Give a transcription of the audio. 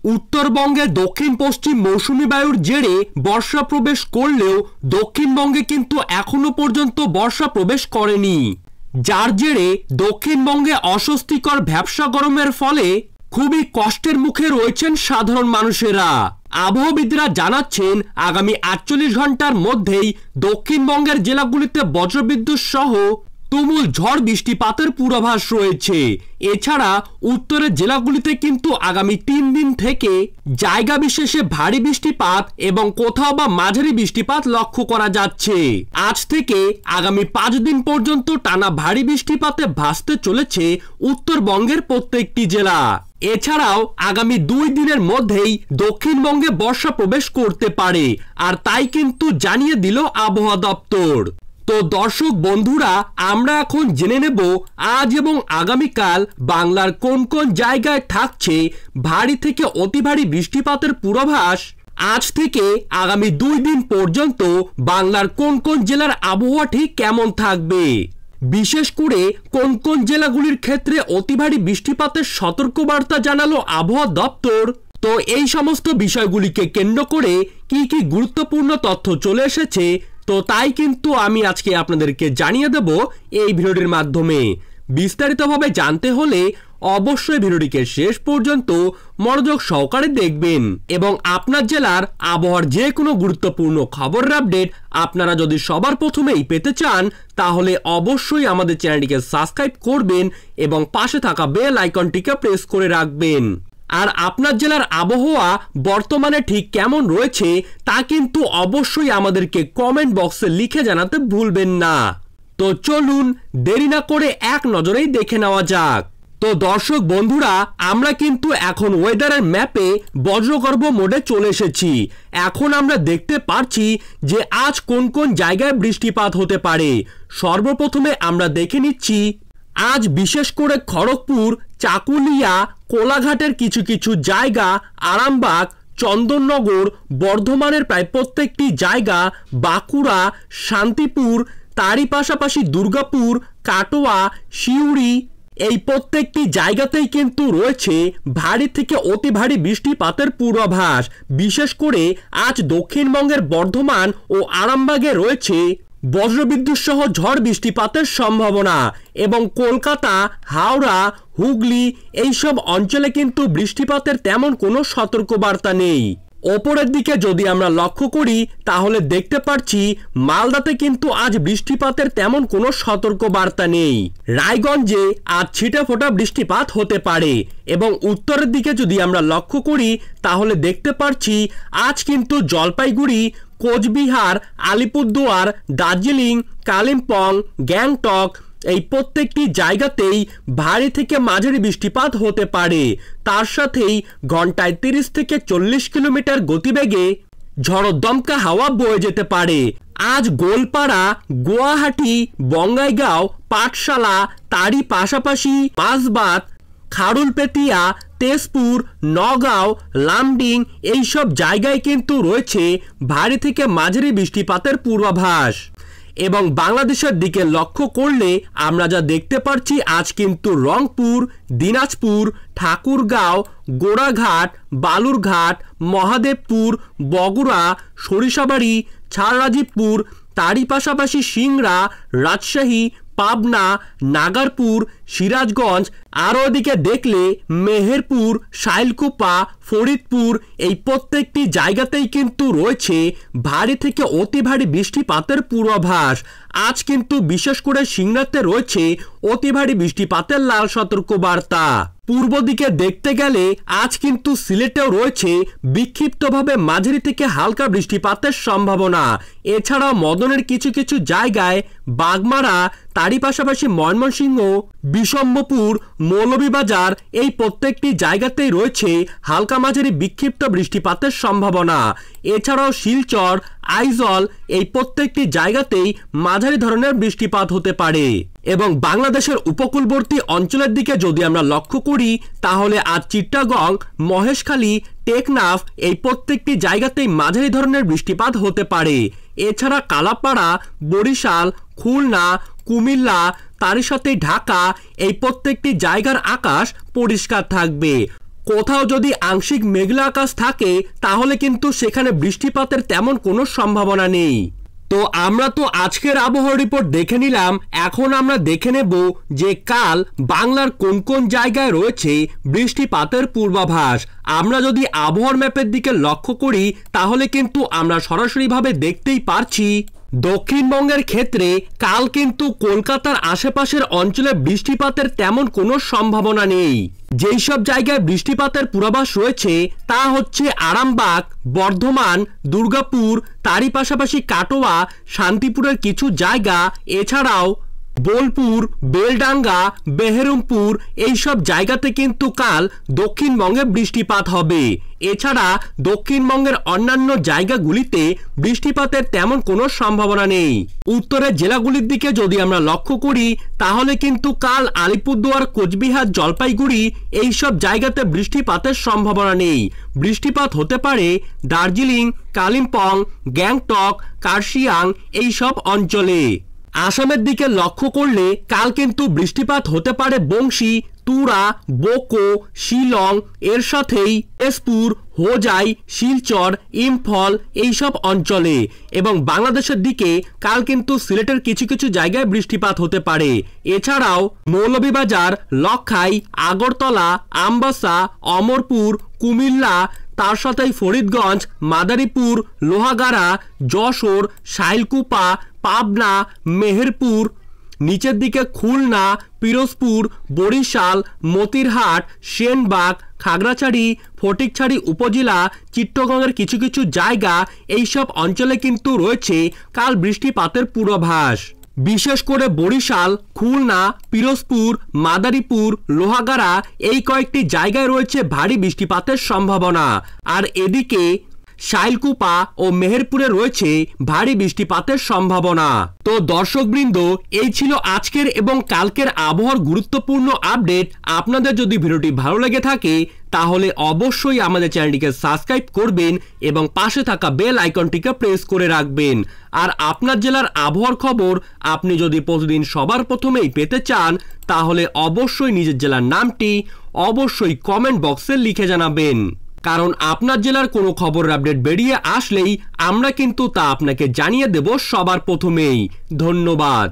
उत्तरबंगे दक्षिण पश्चिम मौसुमी बायुर जेरे बर्षा प्रवेश करलेও दक्षिणबंगे किन्तु एखोनो पर्यन्त बर्षा प्रवेश करेনি, जार जेरे दक्षिणबंगे अस्वस्तिकर भ्यापसा गरमेर फले খুবই কষ্টের মুখে রয়েছেন সাধারণ মানুষেরা। আবহাওয়াবিদরা জানাচ্ছেন আগামী ৪৮ ঘন্টার মধ্যেই দক্ষিণবঙ্গের জেলাগুলিতে বজ্রবিদ্যুৎ সহ তুমুল ঝড় বৃষ্টিপাতের পূর্বাভাস রয়েছে। এছাড়া উত্তরের জেলাগুলিতে কিন্তু আগামী ৩ দিন থেকে জায়গা বিশেষে ভারী বৃষ্টিপাত এবং কোথাও বা মাঝারি বৃষ্টিপাত লক্ষ্য করা যাচ্ছে। আজ থেকে আগামী ৫ দিন পর্যন্ত টানা ভারী বৃষ্টিপাতে ভাসতে চলেছে উত্তরবঙ্গের প্রত্যেকটি জেলা। এছাড়াও আগামী ২ দিনের মধ্যেই দক্ষিণবঙ্গে বর্ষা প্রবেশ করতে পারে, আর তাই কিন্তু জানিয়ে দিল আবহাওয়া দপ্তর। তো দর্শক বন্ধুরা, আমরা এখন জেনে নেব আজ এবং আগামীকাল বাংলার কোন কোন জায়গায় থাকছে ভারী থেকে অতি ভারী বৃষ্টিপাতের পূর্বাভাস। আজ থেকে আগামী ২ দিন পর্যন্ত বাংলার কোন কোন জেলার আবহাওয়া ঠিক কেমন থাকবে, বিশেষ করে কোন কোন জেলাগুলির ক্ষেত্রে অতি ভারী বৃষ্টিপাতের সতর্কবার্তা জানালো আবহাওয়া দপ্তর। তো এই সমস্ত বিষয়গুলিকে কেন্দ্র করে কি কি গুরুত্বপূর্ণ তথ্য চলে এসেছে, তো তাই কিন্তু আমি আজকে আপনাদেরকে জানিয়ে দেব এই ভিডিওটির মাধ্যমে। বিস্তারিতভাবে জানতে হলে অবশ্যই ভিডিওটিকে শেষ পর্যন্ত মনোযোগ সহকারে দেখবেন এবং আপনার জেলার আবহাওয়ার যে কোনো গুরুত্বপূর্ণ খবরের আপডেট আপনারা যদি সবার প্রথমেই পেতে চান তাহলে অবশ্যই আমাদের চ্যানেলটিকে সাবস্ক্রাইব করবেন এবং পাশে থাকা বেল আইকনটিকে প্রেস করে রাখবেন। আর আপনার জেলার আবহাওয়া বর্তমানে ঠিক কেমন রয়েছে তা কিন্তু অবশ্যই আমাদেরকে কমেন্ট বক্সে লিখে জানাতে ভুলবেন না। তো চলুন দেরি না করে এক নজরেই দেখে নেওয়া যাক। তো দর্শক বন্ধুরা, আমরা কিন্তু এখন ওয়েদারের ম্যাপে বজ্রগর্ভ মোডে চলে এসেছি। এখন আমরা দেখতে পারছি যে আজ কোন কোন জায়গায় বৃষ্টিপাত হতে পারে। সর্বপ্রথমে আমরা দেখে নিচ্ছি আজ বিশেষ করে খড়গপুর, চাকুলিয়া, কোলাঘাটের কিছু কিছু জায়গা, আরামবাগ, চন্দননগর, বর্ধমানের প্রায় প্রত্যেকটি জায়গা, বাঁকুড়া, শান্তিপুর, তারই পাশাপাশি দুর্গাপুর, কাটোয়া, সিউড়ি, এই প্রত্যেকটি জায়গাতেই কিন্তু রয়েছে ভারী থেকে অতি ভারী বৃষ্টিপাতের পূর্বাভাস। বিশেষ করে আজ দক্ষিণবঙ্গের বর্ধমান ও আরামবাগে রয়েছে বজ্রবিদ্যুৎ সহ ঝড় বৃষ্টিপাতের সম্ভাবনা এবং কলকাতা, হাওড়া, হুগলি এইসব অঞ্চলে কিন্তু বৃষ্টিপাতের তেমন কোনো সতর্কবার্তা নেই। ওপরের দিকে যদি আমরা লক্ষ্য করি তাহলে দেখতে পাচ্ছি মালদাতে কিন্তু আজ বৃষ্টিপাতের তেমন কোনো সতর্কবার্তা নেই। রায়গঞ্জে আজ ছিটেফোঁটা বৃষ্টিপাত হতে পারে এবং উত্তরের দিকে যদি আমরা লক্ষ্য করি তাহলে দেখতে পাচ্ছি আজ কিন্তু জলপাইগুড়ি, কোচবিহার, আলিপুরদুয়ার, দার্জিলিং, কালিম্পং, গ্যাংটক এই প্রত্যেকটি জায়গাতেই ভারী থেকে মাঝারি বৃষ্টিপাত হতে পারে। তার সাথেই ঘন্টায় ৩০ থেকে ৪০ কিলোমিটার গতিবেগে ঝড়ো দমকা হাওয়া বয়ে যেতে পারে। আজ গোলপাড়া, গুয়াহাটি, বঙ্গাইগাঁও, পাঠশালা, তারই পাশাপাশি মাসবাত, খারুলপেতিয়া, তেজপুর, নগাঁও, লামডিং এইসব জায়গায় কিন্তু রয়েছে ভারী থেকে মাঝারি বৃষ্টিপাতের পূর্বাভাস। এবং বাংলাদেশের দিকে লক্ষ্য করলে আমরা যা দেখতে পাচ্ছি আজ কিন্তু রংপুর, দিনাজপুর, ঠাকুরগাঁও, গোড়াঘাট, বালুরঘাট, মহাদেবপুর, বগুড়া, সরিষাবাড়ি, ছাড়রাজীবপুর, তারই পাশাপাশি সিংড়া, রাজশাহী, পাবনা, নাগারপুর, সিরাজগঞ্জ, আর ওদিকে দেখলে মেহেরপুর, শাইলকুপা, ফরিদপুর এই প্রত্যেকটি জায়গাতেই কিন্তু রয়েছে ভারী থেকে অতি ভারী বৃষ্টিপাতের পূর্বাভাস। আজ কিন্তু বিশেষ করে সিংড়াতে রয়েছে অতি ভারী বৃষ্টিপাতের লাল সতর্কবার্তা। পূর্ব দিকে দেখতে গেলে আজ কিন্তু সিলেটেও রয়েছে বিক্ষিপ্তভাবে মাঝারি থেকে হালকা বৃষ্টিপাতের সম্ভাবনা। এছাড়াও মদনের কিছু কিছু জায়গায়, বাগমারা, তারই পাশাপাশি ময়মনসিংহ, বিশম্বপুর, মৌলভীবাজার এই প্রত্যেকটি জায়গাতেই রয়েছে হালকা মাঝারি বিক্ষিপ্ত বৃষ্টিপাতের সম্ভাবনা। এছাড়াও শিলচর, আইজল এই প্রত্যেকটি জায়গাতেই মাঝারি ধরনের বৃষ্টিপাত হতে পারে। এবং বাংলাদেশের উপকূলবর্তী অঞ্চলের দিকে যদি আমরা লক্ষ্য করি তাহলে আজ চিট্টাগং, মহেশখালী, টেকনাফ এই প্রত্যেকটি জায়গাতেই মাঝারি ধরনের বৃষ্টিপাত হতে পারে। এছাড়া কালাপাড়া, বরিশাল, খুলনা, কুমিল্লা, তারই সাথে ঢাকা এই প্রত্যেকটি জায়গার আকাশ পরিষ্কার থাকবে। কোথাও যদি আংশিক মেঘলা আকাশ থাকে তাহলে কিন্তু সেখানে বৃষ্টিপাতের তেমন কোনো সম্ভাবনা নেই। তো আমরা তো আজকের আবহাওয়া রিপোর্ট দেখে নিলাম, এখন আমরা দেখে নেব যে কাল বাংলার কোন কোন জায়গায় রয়েছে বৃষ্টিপাতের পূর্বাভাস। আমরা যদি আবহাওয়ার ম্যাপের দিকে লক্ষ্য করি তাহলে কিন্তু আমরা সরাসরিভাবে দেখতেই পারছি দক্ষিণবঙ্গের ক্ষেত্রে কাল কিন্তু কলকাতার আশেপাশের অঞ্চলে বৃষ্টিপাতের তেমন কোনো সম্ভাবনা নেই। যেই সব জায়গায় বৃষ্টিপাতের পূর্বাভাস রয়েছে তা হচ্ছে আরামবাগ, বর্ধমান, দুর্গাপুর, তারই পাশাপাশি কাটোয়া, শান্তিপুরের কিছু জায়গা, এছাড়াও বোলপুর, বেলডাঙ্গা, বেহেরমপুর এইসব জায়গাতে কিন্তু কাল দক্ষিণবঙ্গে বৃষ্টিপাত হবে। এছাড়া দক্ষিণবঙ্গের অন্যান্য জায়গাগুলিতে বৃষ্টিপাতের তেমন কোনো সম্ভাবনা নেই। উত্তরের জেলাগুলির দিকে যদি আমরা লক্ষ্য করি তাহলে কিন্তু কাল আলিপুরদুয়ার, কোচবিহার, জলপাইগুড়ি এইসব জায়গাতে বৃষ্টিপাতের সম্ভাবনা নেই। বৃষ্টিপাত হতে পারে দার্জিলিং, কালিম্পং, গ্যাংটক, কার্শিয়াং এইসব অঞ্চলে। আসামের দিকে লক্ষ্য করলে কাল কিন্তু বৃষ্টিপাত হতে পারে বংশী, তুরা, বোকো, শিলং, এর সাথেই তেজপুর, হোজাই, শিলচর, ইম্ফল এইসব অঞ্চলে। এবং বাংলাদেশের দিকে কাল কিন্তু সিলেটের কিছু কিছু জায়গায় বৃষ্টিপাত হতে পারে। এছাড়াও মৌলভীবাজার, লখাই, আগরতলা, আমবাসা, অমরপুর, কুমিল্লা, তার সাথেই ফরিদগঞ্জ, মাদারীপুর, লোহাগাড়া, যশোর, শাইলকুপা, পাবনা, মেহেরপুর, নিচের দিকে খুলনা, পিরোজপুর, বরিশাল, মতিরহাট, সেনবাগ, খাগড়াছড়ি, ফটিকছড়ি উপজেলা, চিত্তগঙ্গের কিছু কিছু জায়গা এইসব অঞ্চলে কিন্তু রয়েছে কাল বৃষ্টিপাতের পূর্বাভাস। বিশেষ করে বরিশাল, খুলনা, পিরোজপুর, মাদারীপুর, লোহাগাড়া এই কয়েকটি জায়গায় রয়েছে ভারী বৃষ্টিপাতের সম্ভাবনা। আর এদিকে শাইলকুপা ও মেহেরপুরে রয়েছে ভারী বৃষ্টিপাতের সম্ভাবনা। তো দর্শকবৃন্দ, এই ছিল আজকের এবং কালকের আবহাওয়ার গুরুত্বপূর্ণ আপডেট। আপনাদের যদি ভিডিওটি ভালো লেগে থাকে তাহলে অবশ্যই আমাদের চ্যানেলটিকে সাবস্ক্রাইব করবেন এবং পাশে থাকা বেল আইকনটিকে প্রেস করে রাখবেন। আর আপনার জেলার আবহাওয়ার খবর আপনি যদি প্রতিদিন সবার প্রথমেই পেতে চান তাহলে অবশ্যই নিজের জেলার নামটি অবশ্যই কমেন্ট বক্সে লিখে জানাবেন, কারণ আপনার জেলার কোনো খবরের আপডেট বেরিয়ে আসলেই আমরা কিন্তু তা আপনাকে জানিয়ে দেব সবার প্রথমেই। ধন্যবাদ।